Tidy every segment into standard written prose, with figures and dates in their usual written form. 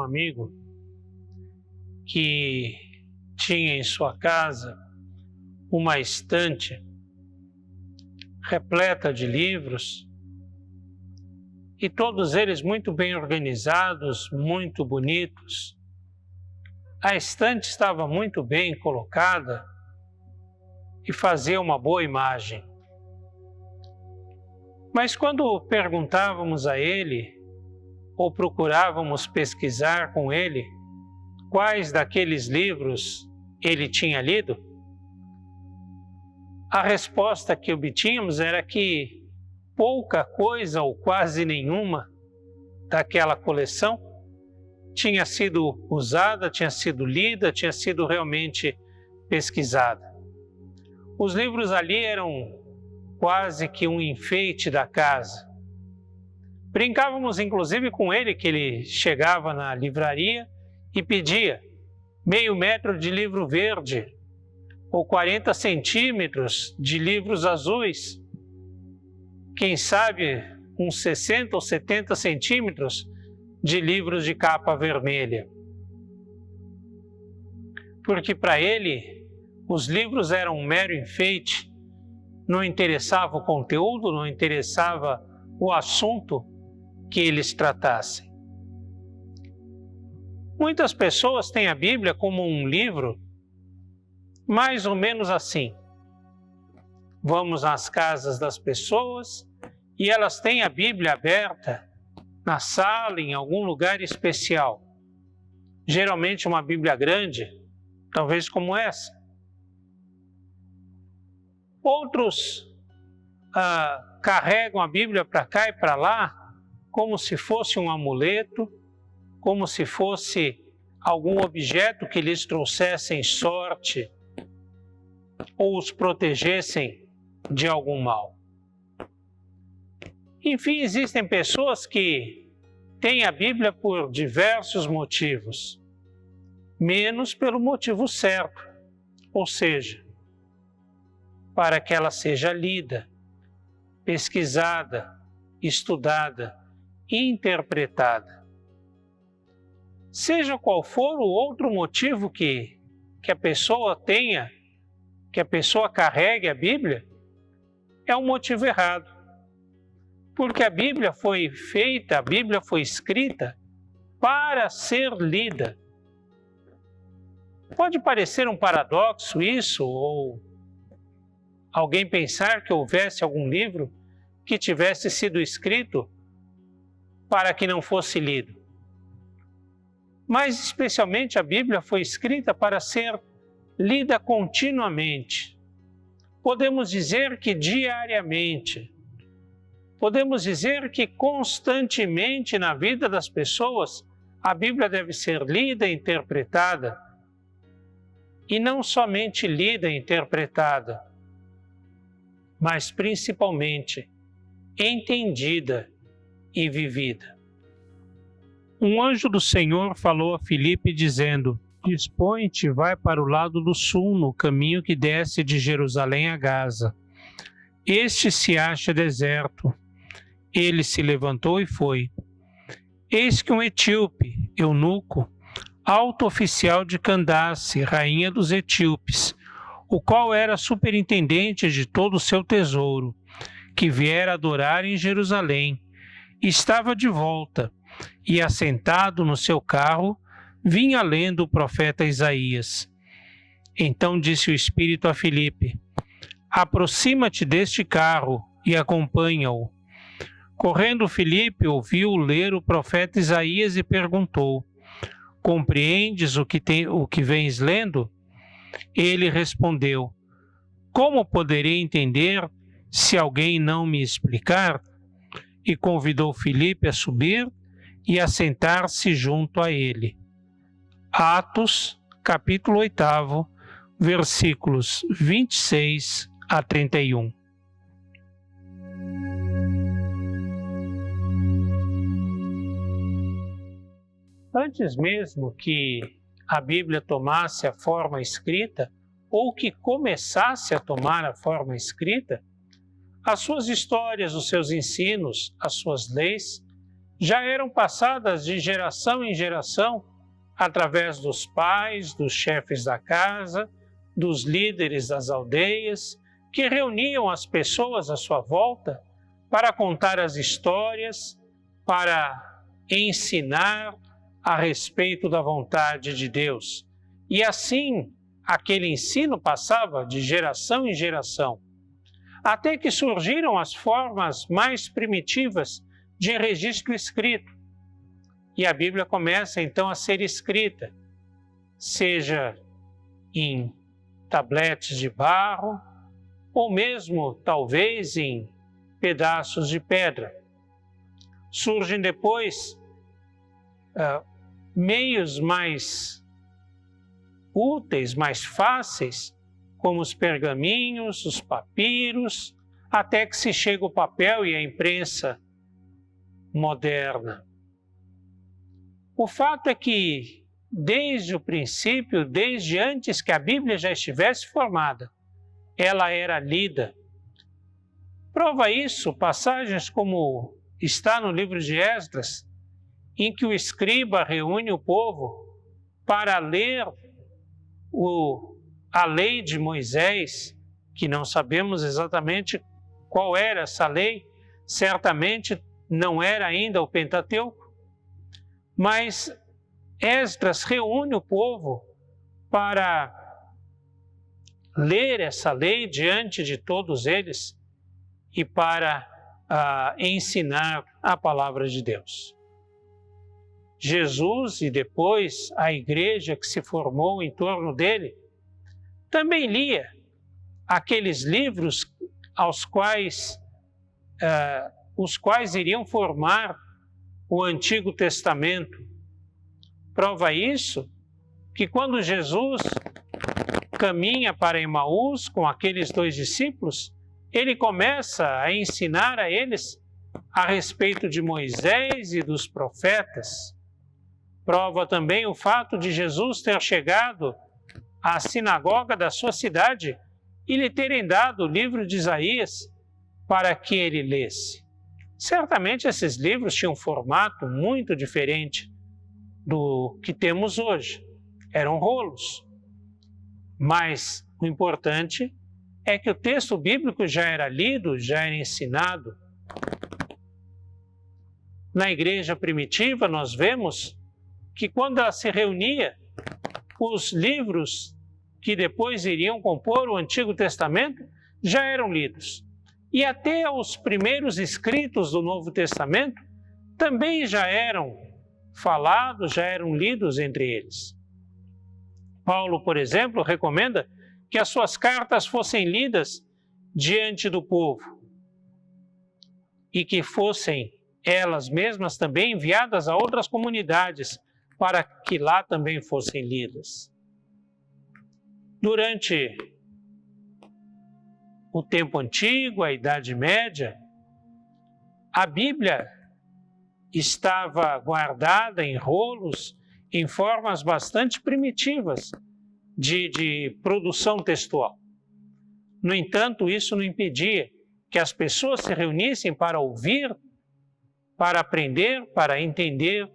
amigo que tinha em sua casa uma estante repleta de livros e todos eles muito bem organizados, muito bonitos. A estante estava muito bem colocada e fazia uma boa imagem. Mas quando perguntávamos a ele, ou procurávamos pesquisar com ele, quais daqueles livros ele tinha lido, a resposta que obtínhamos era que pouca coisa ou quase nenhuma daquela coleção tinha sido usada, tinha sido lida, tinha sido realmente pesquisada. Os livros ali eram quase que um enfeite da casa. Brincávamos inclusive com ele, que ele chegava na livraria e pedia meio metro de livro verde ou 40 centímetros de livros azuis, quem sabe uns 60 ou 70 centímetros de livros de capa vermelha. Porque para ele, os livros eram um mero enfeite, não interessava o conteúdo, não interessava o assunto que eles tratassem. Muitas pessoas têm a Bíblia como um livro mais ou menos assim. Vamos nas casas das pessoas e elas têm a Bíblia aberta na sala, em algum lugar especial. Geralmente uma Bíblia grande, talvez como essa. Outros carregam a Bíblia para cá e para lá, como se fosse um amuleto, como se fosse algum objeto que lhes trouxessem sorte ou os protegessem de algum mal. Enfim, existem pessoas que têm a Bíblia por diversos motivos, menos pelo motivo certo, ou seja, para que ela seja lida, pesquisada, estudada e interpretada. Seja qual for o outro motivo que a pessoa tenha, que a pessoa carregue a Bíblia, é um motivo errado. Porque a Bíblia foi feita, a Bíblia foi escrita para ser lida. Pode parecer um paradoxo isso, ou alguém pensar que houvesse algum livro que tivesse sido escrito para que não fosse lido. Mas especialmente a Bíblia foi escrita para ser lida continuamente. Podemos dizer que diariamente. Podemos dizer que constantemente na vida das pessoas a Bíblia deve ser lida e interpretada. E não somente lida e interpretada, mas principalmente entendida e vivida. Um anjo do Senhor falou a Filipe dizendo: dispõe-te, vai para o lado do sul, no caminho que desce de Jerusalém a Gaza. Este se acha deserto. Ele se levantou e foi. Eis que um etíope, eunuco, alto oficial de Candace, rainha dos etíopes, o qual era superintendente de todo o seu tesouro, que viera adorar em Jerusalém, estava de volta, e assentado no seu carro, vinha lendo o profeta Isaías. Então disse o Espírito a Filipe: aproxima-te deste carro e acompanha-o. Correndo Filipe ouviu ler o profeta Isaías e perguntou: compreendes o que vens lendo? Ele respondeu: como poderei entender se alguém não me explicar? E convidou Filipe a subir e a sentar-se junto a ele. Atos, capítulo 8, versículos 26 a 31. Antes mesmo que a Bíblia tomasse a forma escrita, ou que começasse a tomar a forma escrita, as suas histórias, os seus ensinos, as suas leis, já eram passadas de geração em geração através dos pais, dos chefes da casa, dos líderes das aldeias, que reuniam as pessoas à sua volta para contar as histórias, para ensinar a respeito da vontade de Deus. E assim, aquele ensino passava de geração em geração, até que surgiram as formas mais primitivas de registro escrito. E a Bíblia começa então a ser escrita, seja em tabletes de barro, ou mesmo, talvez, em pedaços de pedra. Surgem depois meios mais úteis, mais fáceis, como os pergaminhos, os papiros, até que se chega o papel e a imprensa moderna. O fato é que, desde o princípio, desde antes que a Bíblia já estivesse formada, ela era lida. Prova isso passagens como está no livro de Esdras, em que o escriba reúne o povo para ler a lei de Moisés, que não sabemos exatamente qual era essa lei, certamente não era ainda o Pentateuco, mas Esdras reúne o povo para ler essa lei diante de todos eles e para ensinar a palavra de Deus. Jesus e depois a igreja que se formou em torno dele também lia aqueles livros os quais iriam formar o Antigo Testamento. Prova isso que quando Jesus caminha para Emaús com aqueles 2 discípulos, ele começa a ensinar a eles a respeito de Moisés e dos profetas. Prova também o fato de Jesus ter chegado à sinagoga da sua cidade e lhe terem dado o livro de Isaías para que ele lesse. Certamente esses livros tinham um formato muito diferente do que temos hoje. Eram rolos. Mas o importante é que o texto bíblico já era lido, já era ensinado. Na igreja primitiva, nós vemos que quando ela se reunia, os livros que depois iriam compor o Antigo Testamento já eram lidos. E até os primeiros escritos do Novo Testamento também já eram falados, já eram lidos entre eles. Paulo, por exemplo, recomenda que as suas cartas fossem lidas diante do povo e que fossem elas mesmas também enviadas a outras comunidades para que lá também fossem lidas. Durante o tempo antigo, a Idade Média, a Bíblia estava guardada em rolos, em formas bastante primitivas de produção textual. No entanto, isso não impedia que as pessoas se reunissem para ouvir, para aprender, para entender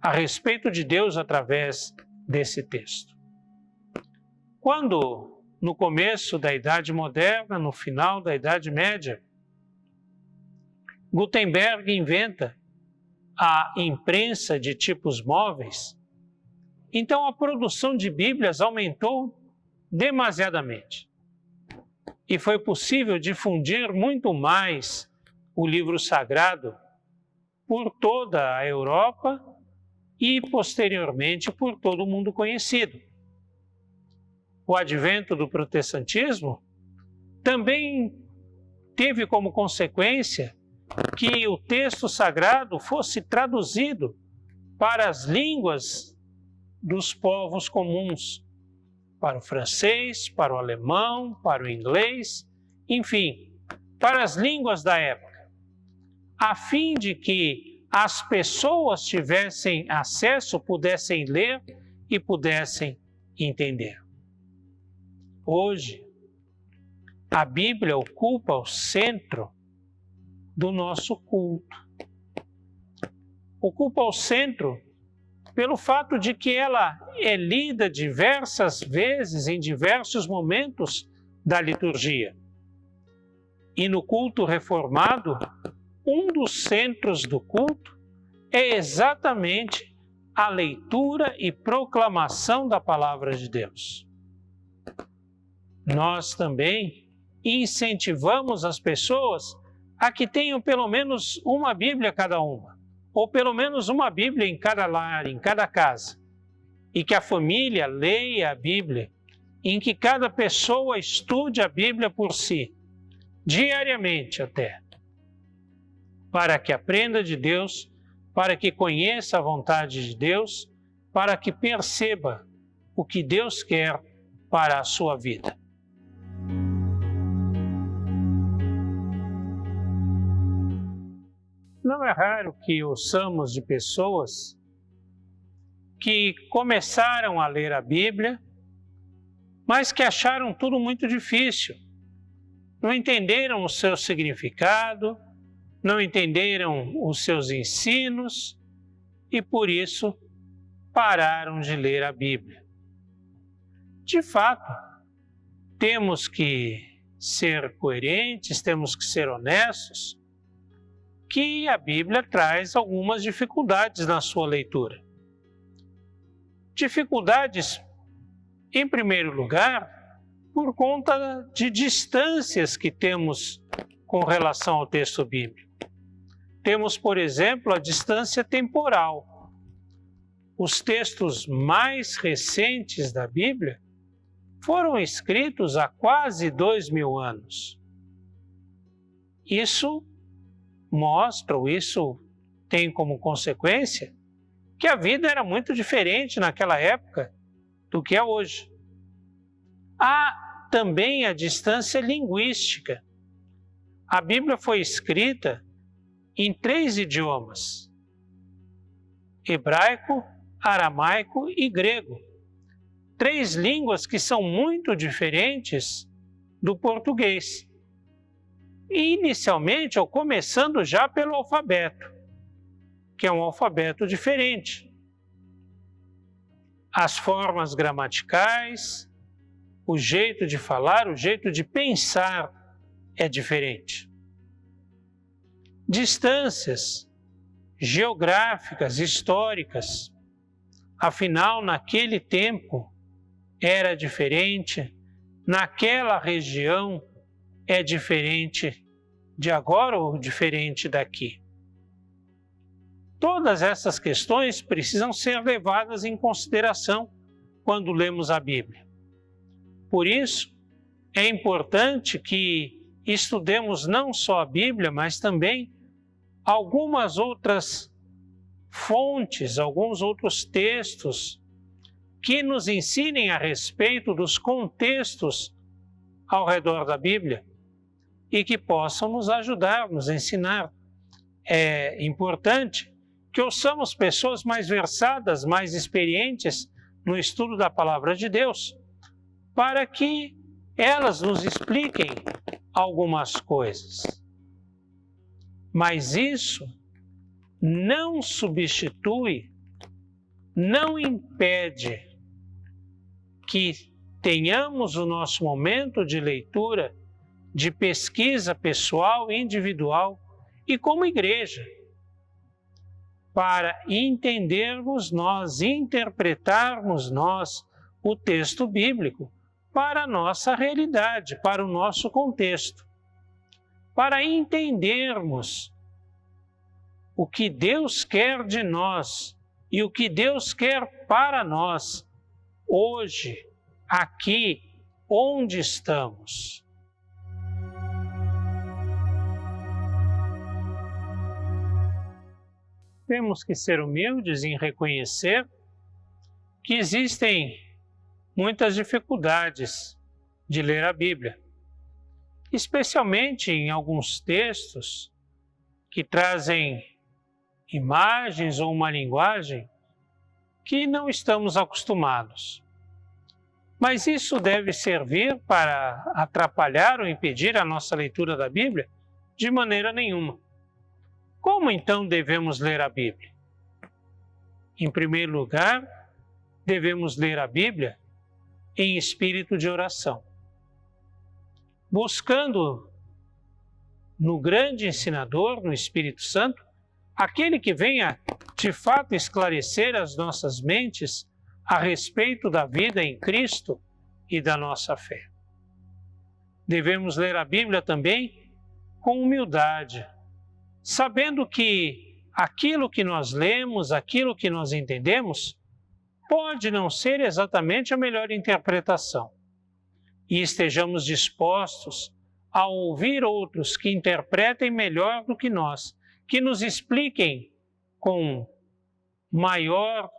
a respeito de Deus através desse texto. Quando, no começo da Idade Moderna, no final da Idade Média, Gutenberg inventa a imprensa de tipos móveis, então a produção de Bíblias aumentou demasiadamente. E foi possível difundir muito mais o livro sagrado por toda a Europa e, posteriormente, por todo o mundo conhecido. O advento do protestantismo também teve como consequência que o texto sagrado fosse traduzido para as línguas dos povos comuns, para o francês, para o alemão, para o inglês, enfim, para as línguas da época, a fim de que as pessoas tivessem acesso, pudessem ler e pudessem entender. Hoje, a Bíblia ocupa o centro do nosso culto. ocupa o centro pelo fato de que ela é lida diversas vezes em diversos momentos da liturgia. E no culto reformado, um dos centros do culto é exatamente a leitura e proclamação da palavra de Deus. Nós também incentivamos as pessoas a que tenham pelo menos uma Bíblia cada uma, ou pelo menos uma Bíblia em cada lar, em cada casa, e que a família leia a Bíblia, em que cada pessoa estude a Bíblia por si, diariamente até, para que aprenda de Deus, para que conheça a vontade de Deus, para que perceba o que Deus quer para a sua vida. Não é raro que ouçamos de pessoas que começaram a ler a Bíblia, mas que acharam tudo muito difícil. Não entenderam o seu significado, não entenderam os seus ensinos e, por isso, pararam de ler a Bíblia. De fato, temos que ser coerentes, temos que ser honestos, que a Bíblia traz algumas dificuldades na sua leitura. Dificuldades, em primeiro lugar, por conta de distâncias que temos com relação ao texto bíblico. Temos, por exemplo, a distância temporal. Os textos mais recentes da Bíblia foram escritos há quase 2000 anos. Isso mostra, isso tem como consequência, que a vida era muito diferente naquela época do que é hoje. Há também a distância linguística. A Bíblia foi escrita em 3 idiomas: hebraico, aramaico e grego. 3 línguas que são muito diferentes do português. E inicialmente, ou começando já pelo alfabeto, que é um alfabeto diferente. As formas gramaticais, o jeito de falar, o jeito de pensar é diferente. Distâncias geográficas, históricas. Afinal, naquele tempo era diferente, naquela região é diferente de agora ou diferente daqui. Todas essas questões precisam ser levadas em consideração quando lemos a Bíblia. Por isso, é importante que estudemos não só a Bíblia, mas também algumas outras fontes, alguns outros textos que nos ensinem a respeito dos contextos ao redor da Bíblia e que possam nos ajudar, nos ensinar. É importante que ouçamos pessoas mais versadas, mais experientes no estudo da Palavra de Deus, para que elas nos expliquem algumas coisas. Mas isso não substitui, não impede que tenhamos o nosso momento de leitura, de pesquisa pessoal e individual e como igreja, para entendermos nós, interpretarmos nós o texto bíblico para a nossa realidade, para o nosso contexto, para entendermos o que Deus quer de nós e o que Deus quer para nós hoje, aqui, onde estamos. Temos que ser humildes em reconhecer que existem muitas dificuldades de ler a Bíblia, especialmente em alguns textos que trazem imagens ou uma linguagem que não estamos acostumados. Mas isso deve servir para atrapalhar ou impedir a nossa leitura da Bíblia? De maneira nenhuma. Como então devemos ler a Bíblia? Em primeiro lugar, devemos ler a Bíblia em espírito de oração, buscando no grande ensinador, no Espírito Santo, aquele que venha de fato esclarecer as nossas mentes a respeito da vida em Cristo e da nossa fé. Devemos ler a Bíblia também com humildade, sabendo que aquilo que nós lemos, aquilo que nós entendemos, pode não ser exatamente a melhor interpretação. E estejamos dispostos a ouvir outros que interpretem melhor do que nós, que nos expliquem com maior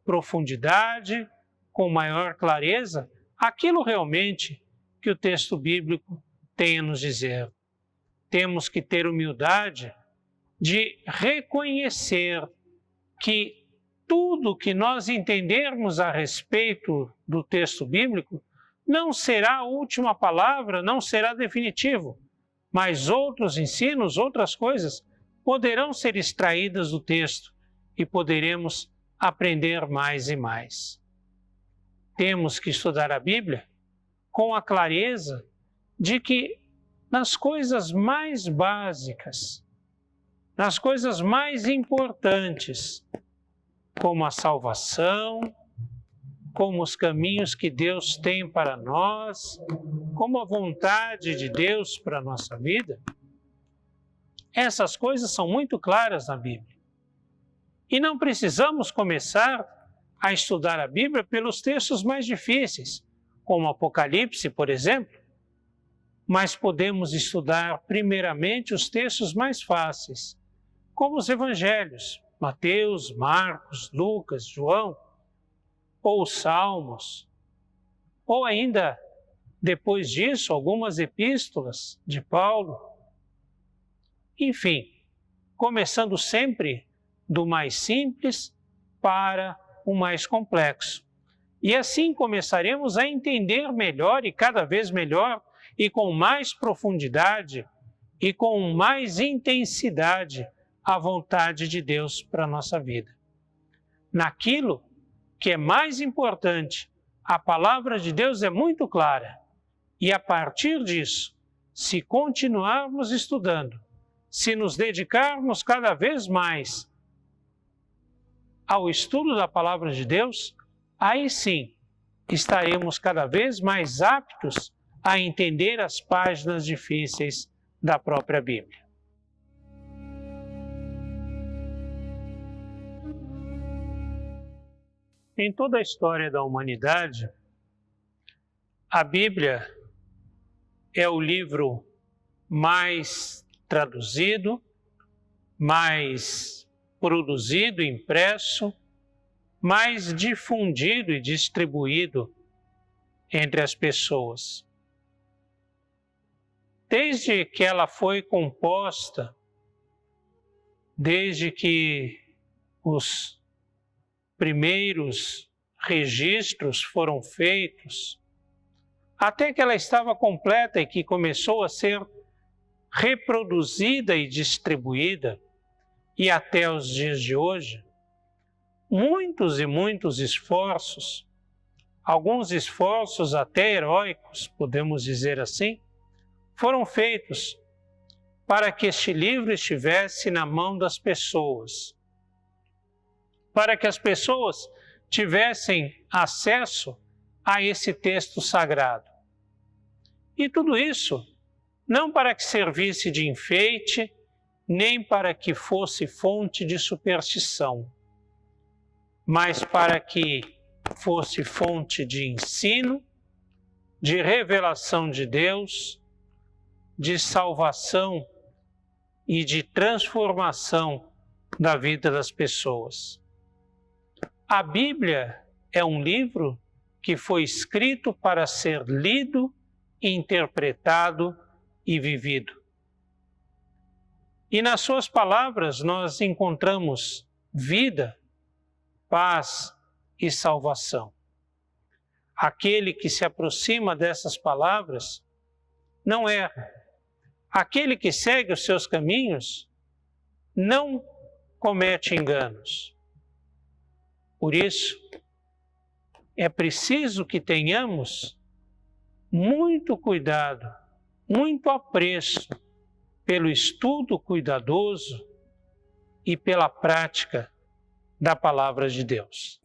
profundidade, com maior clareza, aquilo realmente que o texto bíblico tem a nos dizer. Temos que ter humildade de reconhecer que tudo que nós entendermos a respeito do texto bíblico não será a última palavra, não será definitivo, mas outros ensinos, outras coisas poderão ser extraídas do texto e poderemos aprender mais e mais. Temos que estudar a Bíblia com a clareza de que nas coisas mais básicas, nas coisas mais importantes, como a salvação, como os caminhos que Deus tem para nós, como a vontade de Deus para a nossa vida, essas coisas são muito claras na Bíblia. E não precisamos começar a estudar a Bíblia pelos textos mais difíceis, como Apocalipse, por exemplo, mas podemos estudar primeiramente os textos mais fáceis, como os Evangelhos, Mateus, Marcos, Lucas, João, ou os Salmos, ou ainda, depois disso, algumas epístolas de Paulo. Enfim, começando sempre do mais simples para o mais complexo. E assim começaremos a entender melhor e cada vez melhor e com mais profundidade e com mais intensidade a vontade de Deus para a nossa vida. Naquilo que é mais importante, a palavra de Deus é muito clara. E a partir disso, se continuarmos estudando, se nos dedicarmos cada vez mais ao estudo da palavra de Deus, aí sim estaremos cada vez mais aptos a entender as páginas difíceis da própria Bíblia. Em toda a história da humanidade, a Bíblia é o livro mais traduzido, mais produzido, impresso, mais difundido e distribuído entre as pessoas. Desde que ela foi composta, desde que os primeiros registros foram feitos, até que ela estava completa e que começou a ser reproduzida e distribuída, e até os dias de hoje, muitos e muitos esforços, alguns esforços até heróicos, podemos dizer assim, foram feitos para que este livro estivesse na mão das pessoas, para que as pessoas tivessem acesso a esse texto sagrado. E tudo isso não para que servisse de enfeite, nem para que fosse fonte de superstição, mas para que fosse fonte de ensino, de revelação de Deus, de salvação e de transformação da vida das pessoas. A Bíblia é um livro que foi escrito para ser lido, interpretado e vivido. E nas suas palavras nós encontramos vida, paz e salvação. Aquele que se aproxima dessas palavras não erra. Aquele que segue os seus caminhos não comete enganos. Por isso, é preciso que tenhamos muito cuidado, muito apreço pelo estudo cuidadoso e pela prática da palavra de Deus.